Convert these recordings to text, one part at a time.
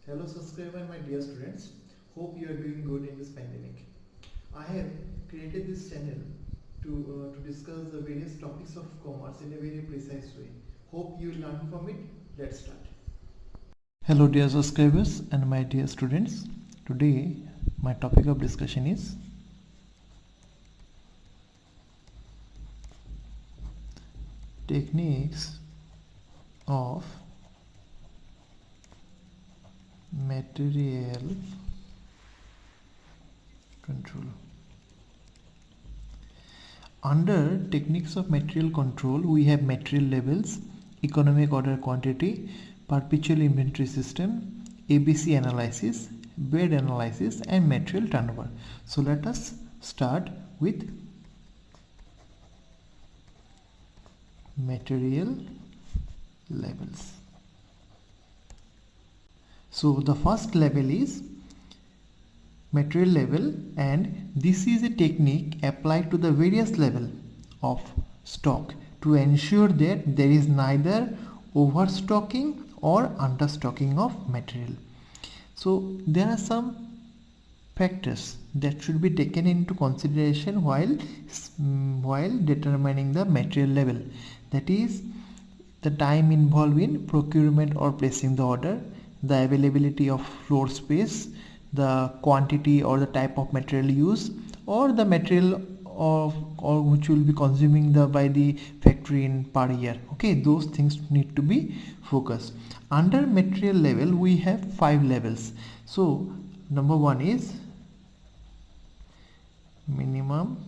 Hello subscriber, my dear students. Hope you are doing good in this pandemic. I have created this channel to discuss the various topics of commerce in a very precise way. Hope you learn from it. Let's start. Hello dear subscribers and my dear students. Today my topic of discussion is techniques of material control. Under techniques of material control, we have material levels, economic order quantity, perpetual inventory system, ABC analysis, bed analysis, and material turnover. So let us start with material levels. So the first level is material level, and this is a technique applied to the various level of stock to ensure that there is neither overstocking or understocking of material. So there are some factors that should be taken into consideration while determining the material level. That is the time involved in procurement or placing the order, the availability of floor space, the quantity or the type of material used, or the material or which will be consuming by the factory in per year. Okay, those things need to be focused. Under material level we have 5 levels. So number 1 is minimum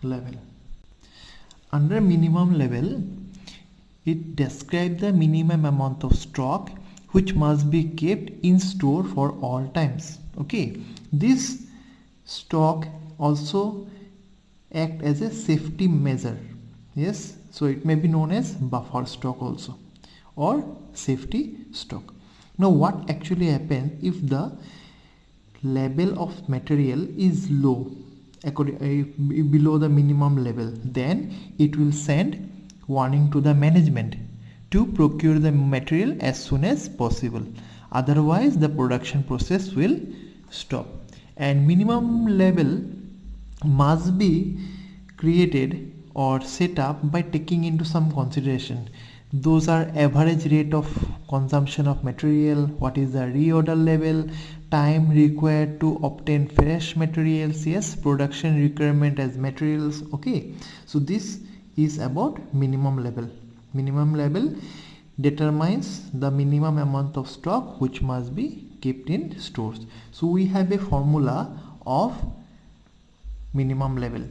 level. Under minimum level, it describes the minimum amount of stock which must be kept in store for all times. Okay, this stock also act as a safety measure. Yes, so it may be known as buffer stock also or safety stock. Now what actually happens if the level of material is low, below the minimum level? Then it will send warning to the management to procure the material as soon as possible, otherwise the production process will stop. And minimum level must be created or set up by taking into some consideration. Those are average rate of consumption of material, what is the reorder level, time required to obtain fresh materials, yes, production requirement as materials. Okay, so this is about minimum level. Minimum level determines the minimum amount of stock which must be kept in stores. So we have a formula of minimum level.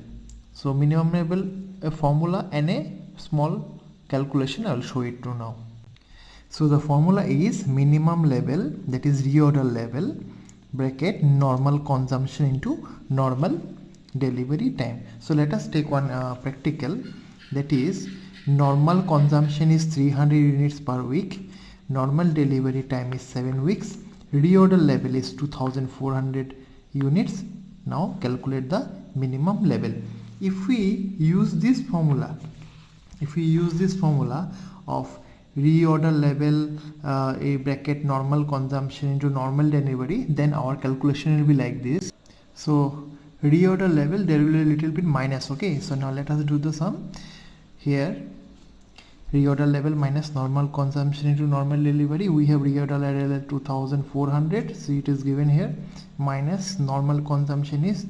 So minimum level, a formula and a small calculation I will show it to now. So the formula is minimum level, that is reorder level, bracket normal consumption into normal delivery time. So let us take one practical, that is normal consumption is 300 units per week, normal delivery time is 7 weeks, reorder level is 2400 units. Now calculate the minimum level. If we use this formula, of reorder level, a bracket normal consumption into normal delivery, then our calculation will be like this. So reorder level, there will be a little bit minus. Okay, so now let us do the sum. Here reorder level minus normal consumption into normal delivery, we have reorder level 2400, so it is given here, minus normal consumption is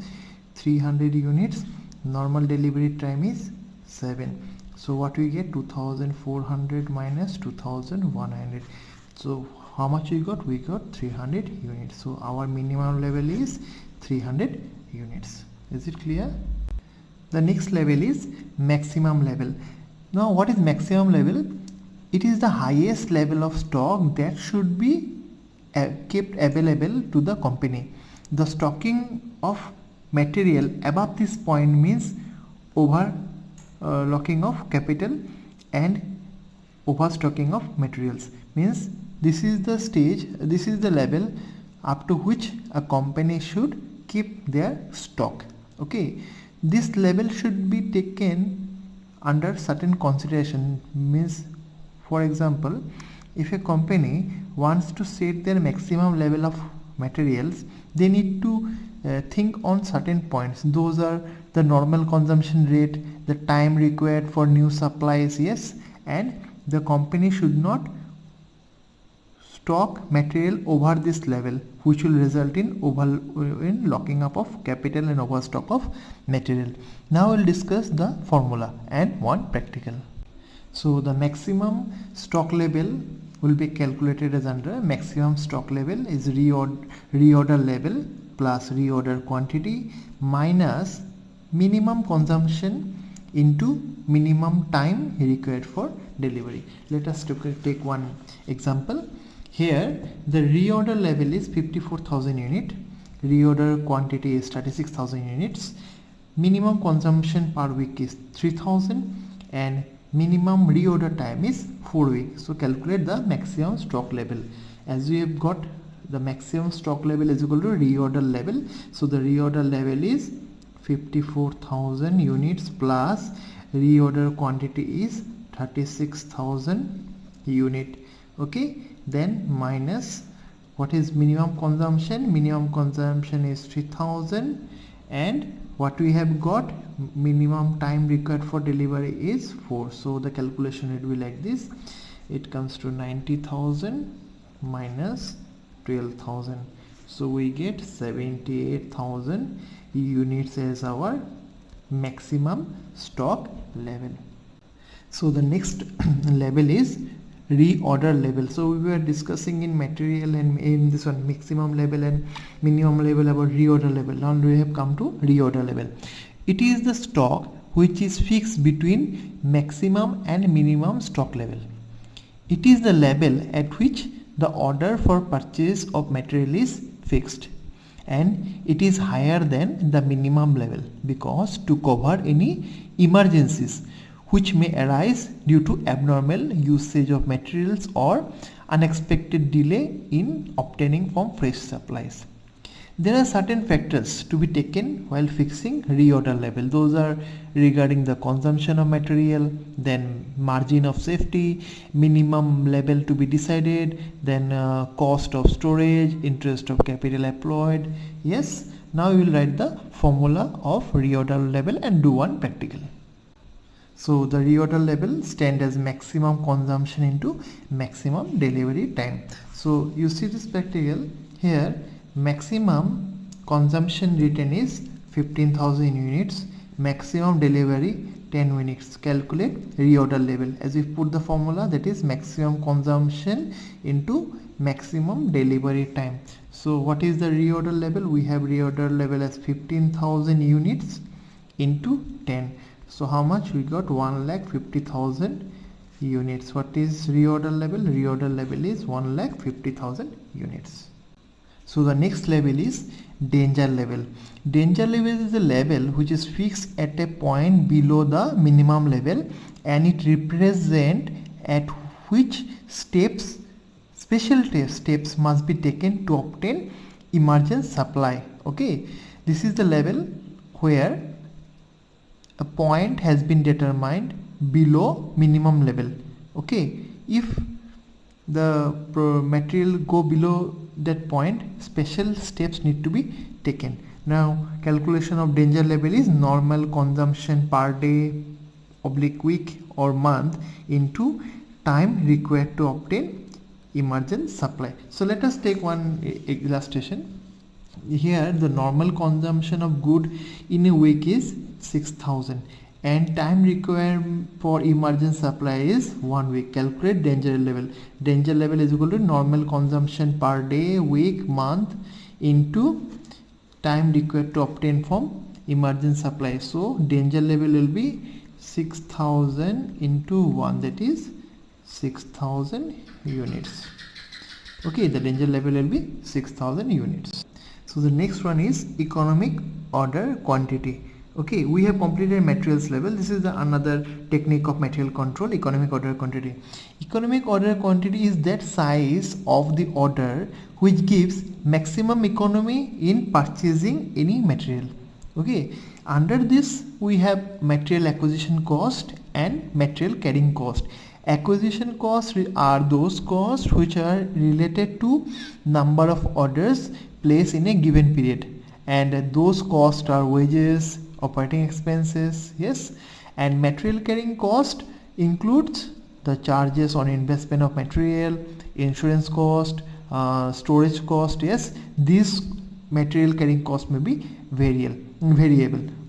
300 units, normal delivery time is 7. So what we get, 2400 minus 2100. So how much we got? We got 300 units. So our minimum level is 300 units. Is it clear? The next level is maximum level. Now what is maximum level? It is the highest level of stock that should be kept available to the company. The stocking of material above this point means overlocking of capital and overstocking of materials. Means this is the stage, this is the level up to which a company should keep their stock. Okay, this level should be taken under certain consideration. Means, for example, if a company wants to set their maximum level of materials, they need to think on certain points. Those are the normal consumption rate, the time required for new supplies, yes, and the company should not stock material over this level, which will result in locking up of capital and overstock of material. Now we'll discuss the formula and one practical. So the maximum stock level will be calculated as under maximum stock level is reorder level plus reorder quantity minus minimum consumption into minimum time required for delivery. Let us take one example. Here the reorder level is 54,000 unit, reorder quantity is 36,000 units, minimum consumption per week is 3,000 and minimum reorder time is 4 weeks. So calculate the maximum stock level. As we have got the maximum stock level is equal to reorder level, so the reorder level is 54,000 units plus reorder quantity is 36,000 unit. Okay, then minus what is minimum consumption? Minimum consumption is 3,000 and what we have got, minimum time required for delivery is 4. So the calculation will be like this. It comes to 90,000 minus 12,000. So we get 78,000 units as our maximum stock level. So the next level is reorder level. So we were discussing in material and in this one maximum level and minimum level about reorder level. Now we have come to reorder level. It is the stock which is fixed between maximum and minimum stock level. It is the level at which the order for purchase of material is fixed, and it is higher than the minimum level because to cover any emergencies which may arise due to abnormal usage of materials or unexpected delay in obtaining from fresh supplies. There are certain factors to be taken while fixing reorder level. Those are regarding the consumption of material, then margin of safety, minimum level to be decided, then cost of storage, interest of capital employed. Yes, now we will write the formula of reorder level and do one practical. So the reorder level stand as maximum consumption into maximum delivery time. So you see this practical here, maximum consumption written is 15,000 units, maximum delivery 10 minutes. Calculate reorder level as we put the formula, that is maximum consumption into maximum delivery time. So what is the reorder level? We have reorder level as 15,000 units into 10. So how much we got? 1,50,000 units. What is reorder level? Reorder level is 1,50,000 units. So the next level is danger level. Danger level is a level which is fixed at a point below the minimum level, and it represents at which steps, special steps must be taken to obtain emergency supply. Okay, this is the level where a point has been determined below minimum level. Okay, if the material go below that point, special steps need to be taken. Now calculation of danger level is normal consumption per day / week or month into time required to obtain emergency supply. So let us take one illustration. Here the normal consumption of good in a week is 6,000 and time required for emergency supply is 1 week. Calculate danger level. Danger level is equal to normal consumption per day, week, month into time required to obtain from emergency supply. So danger level will be 6,000 into 1, that is 6,000 units. Okay, the danger level will be 6,000 units. So the next one is economic order quantity. Okay, we have completed materials level. This is another technique of material control, economic order quantity. Economic order quantity is that size of the order which gives maximum economy in purchasing any material. Okay, under this we have material acquisition cost and material carrying cost. Acquisition costs are those costs which are related to number of orders placed in a given period, and those costs are wages, operating expenses, yes. And material carrying cost includes the charges on investment of material, insurance cost, storage cost, yes. These material carrying cost may be variable.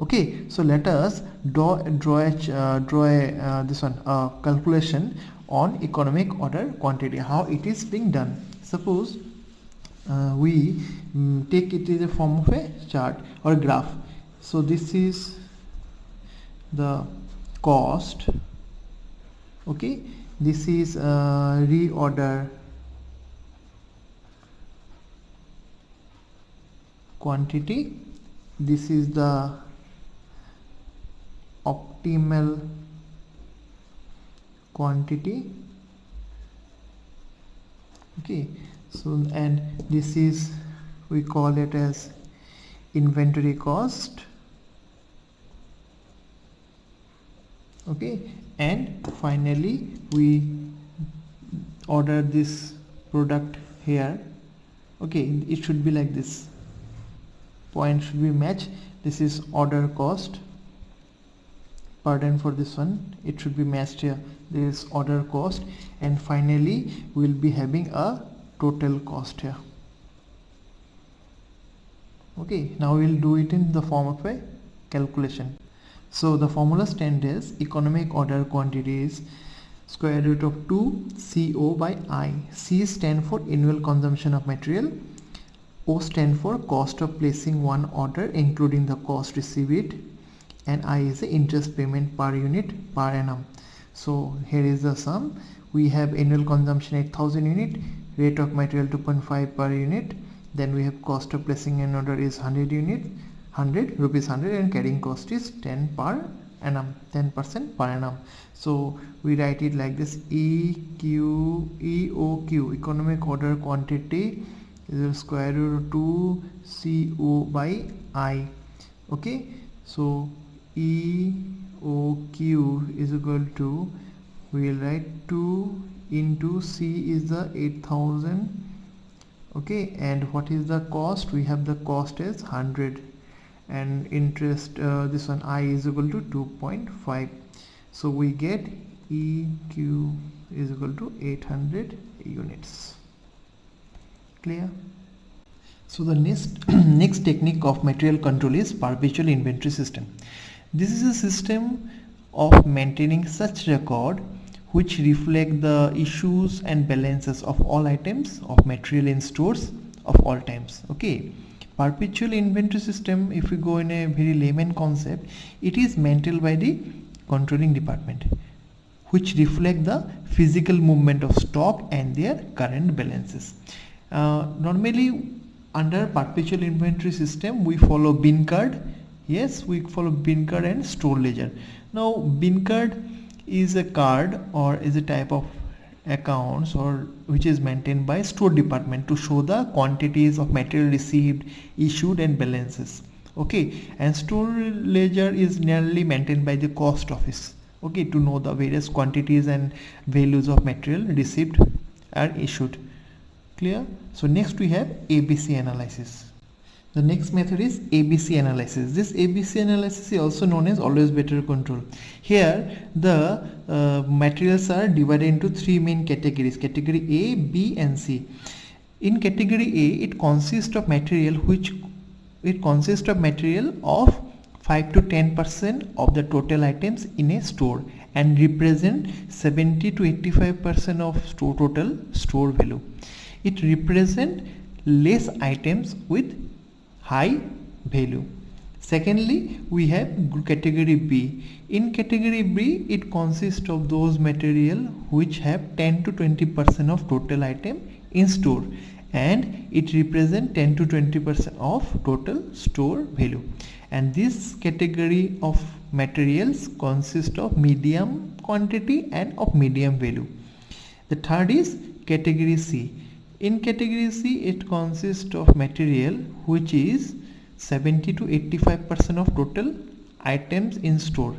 Okay, so let us draw this one calculation on economic order quantity, how it is being done. Suppose we take it in the form of a chart or graph. So this is the cost, okay, this is reorder quantity, this is the optimal quantity, okay. So and this is, we call it as inventory cost, okay. And finally we order this product here, okay. It should be like this, point should be matched. This is order cost, pardon for this one, it should be matched here. There is order cost, and finally we will be having a total cost here, okay. Now we will do it in the form of a calculation. So the formula stands as economic order quantity is square root of 2 CO by I. C stand for annual consumption of material, O stand for cost of placing one order including the cost received, and I is the interest payment per unit per annum. So here is the sum. We have annual consumption 8000 unit, rate of material 2.5 per unit, then we have cost of placing an order is 100 unit, 100 rupees 100, and carrying cost is 10 per annum, 10% per annum. So we write it like this: EOQ, economic order quantity, is the square root of 2 CO by I, okay. So EOQ is equal to, we will write 2 into C is the 8000, okay. And what is the cost? We have the cost as 100, and interest this one I is equal to 2.5. so we get EQ is equal to 800 units. Clear? So the next technique of material control is perpetual inventory system. This is a system of maintaining such record which reflect the issues and balances of all items of material in stores of all times, okay. Perpetual inventory system, if we go in a very layman concept, it is maintained by the controlling department, which reflect the physical movement of stock and their current balances. Normally under perpetual inventory system we follow bin card, yes, we follow bin card and store ledger. Now bin card is a card or is a type of accounts or which is maintained by store department to show the quantities of material received, issued, and balances, okay. And store ledger is nearly maintained by the cost office, okay, to know the various quantities and values of material received and issued. Clear? So next we have ABC analysis. The next method is ABC analysis. This ABC analysis is also known as always better control. Here the materials are divided into three main categories: category A, B, and C. In category A, it consists of material of 5 to 10% of the total items in a store and represent 70 to 85% of total store value. It represents less items with high value. Secondly, we have category B. In category B, it consists of those material which have 10 to 20% of total item in store and it represents 10 to 20% of total store value. And this category of materials consist of medium quantity and of medium value. The third is category C. In category C, it consists of material which is 70 to 85% of total items in store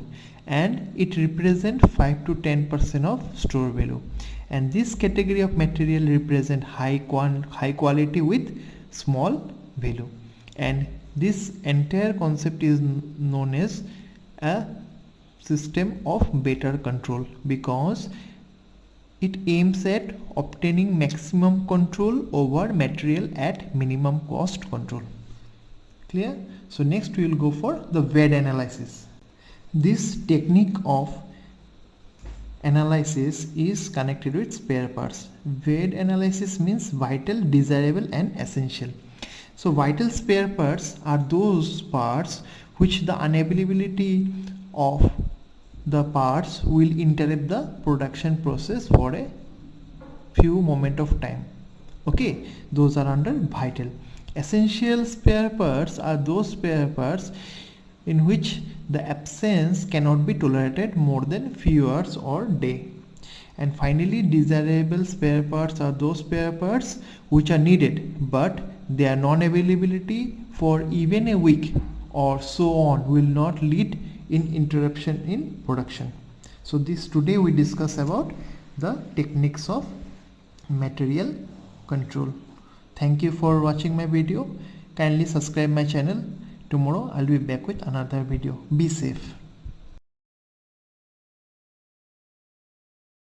and it represents 5 to 10% of store value, and this category of material represent high quality with small value. And this entire concept is known as a system of better control, because it aims at obtaining maximum control over material at minimum cost control. Clear? So next we will go for the VAD analysis. This technique of analysis is connected with spare parts. VAD analysis means vital, desirable and essential. So vital spare parts are those parts which the unavailability of the parts will interrupt the production process for a few moment of time. Okay, those are under vital. Essential spare parts are those spare parts in which the absence cannot be tolerated more than few hours or day. And finally, desirable spare parts are those spare parts which are needed but their non-availability for even a week or so on will not lead in interruption in production. So this today we discuss about the techniques of material control. Thank you for watching my video. Kindly subscribe my channel. Tomorrow I'll be back with another video. Be safe.